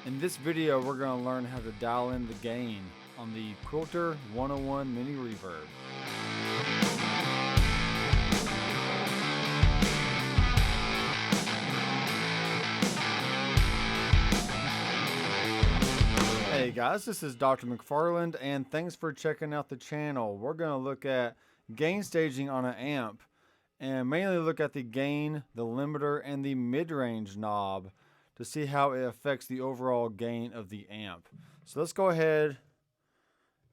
In this video, we're going to learn how to dial in the gain on the Quilter 101 Mini Reverb. Hey guys, this is Doctor McFarland, and thanks for checking out the channel. We're going to look at gain staging on an amp, and mainly look at the gain, the limiter, and the mid-range knob to see how it affects the overall gain of the amp. So let's go ahead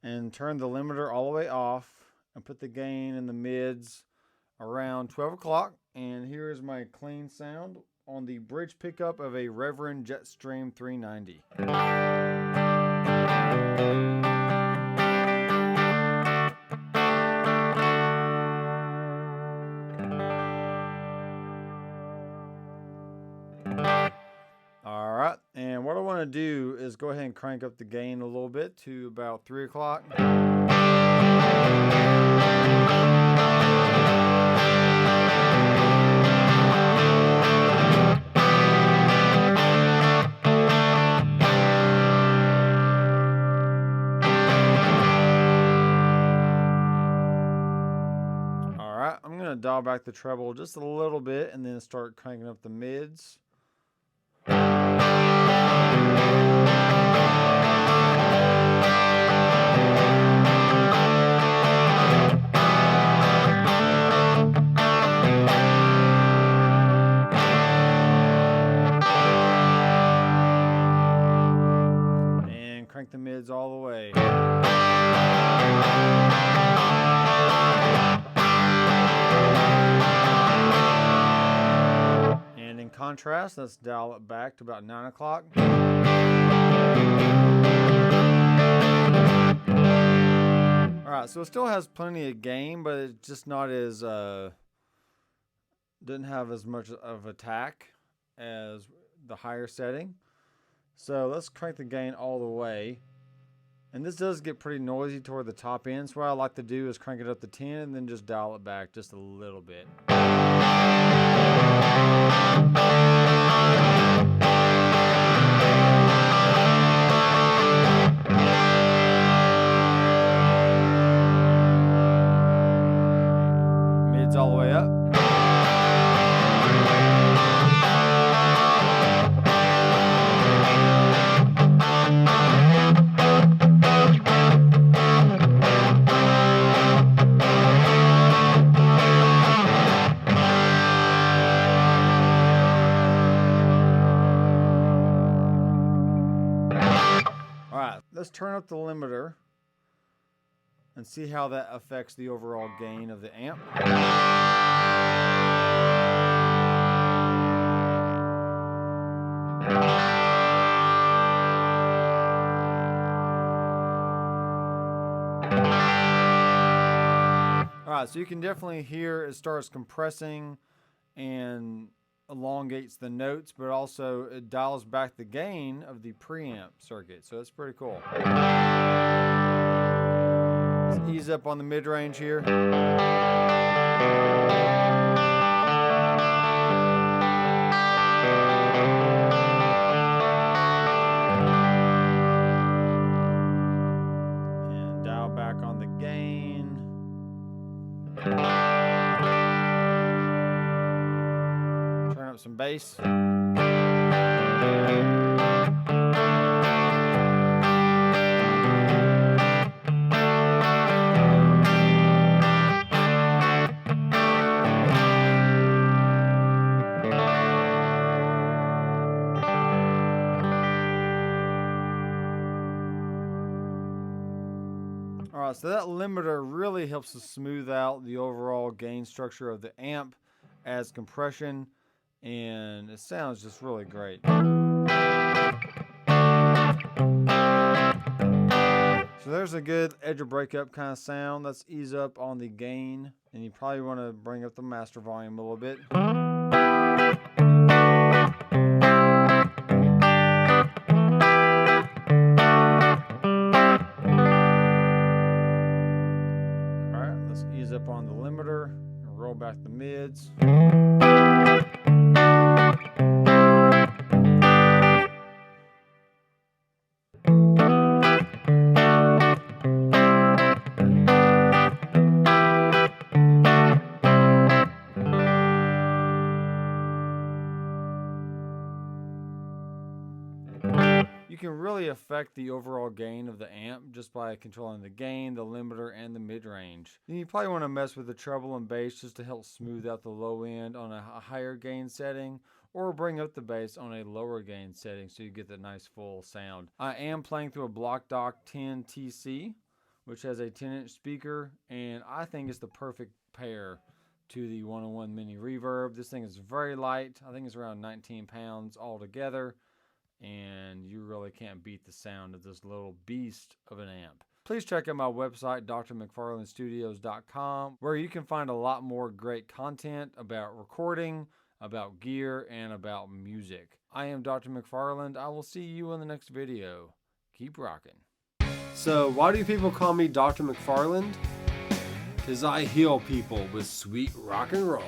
and turn the limiter all the way off and put the gain in the mids around 12 o'clock. And here is my clean sound on the bridge pickup of a Reverb Jetstream 390. Alright, and what I want to do is go ahead and crank up the gain a little bit to about 3 o'clock. Alright, I'm going to dial back the treble just a little bit and then start cranking up the mids. And crank the mids all the way. And in contrast, let's dial it back to about 9 o'clock. Alright, so it still has plenty of gain, but it's just not as, didn't have as much of attack as the higher setting. So let's crank the gain all the way. And this does get pretty noisy toward the top end, so what I like to do is crank it up to 10 and then just dial it back just a little bit. Mids all the way up. Alright, let's turn up the limiter and see how that affects the overall gain of the amp. Alright, so you can definitely hear it starts compressing and elongates the notes, but also it dials back the gain of the preamp circuit, so that's pretty cool. Let's ease up on the mid-range here. And dial back on the gain. Turn up some bass. Alright, so that limiter really helps to smooth out the overall gain structure of the amp, adds compression, and it sounds just really great. So there's a good edge of breakup kind of sound. Let's ease up on the gain, and you probably want to bring up the master volume a little bit. Alright, let's ease up on the limiter and roll back the mids. You can really affect the overall gain of the amp just by controlling the gain, the limiter, and the mid-range. Then you probably want to mess with the treble and bass just to help smooth out the low end on a higher gain setting, or bring up the bass on a lower gain setting so you get that nice full sound. I am playing through a Block Dock 10 TC, which has a 10-inch speaker, and I think it's the perfect pair to the 101 Mini Reverb. This thing is very light. I think it's around 19 pounds altogether, and you really can't beat the sound of this little beast of an amp. Please check out my website, drmcfarlandstudios.com, where you can find a lot more great content about recording, about gear, and about music. I am Dr. McFarland. I will see you in the next video. Keep rocking. So why do people call me Dr. McFarland? Because I heal people with sweet rock and roll.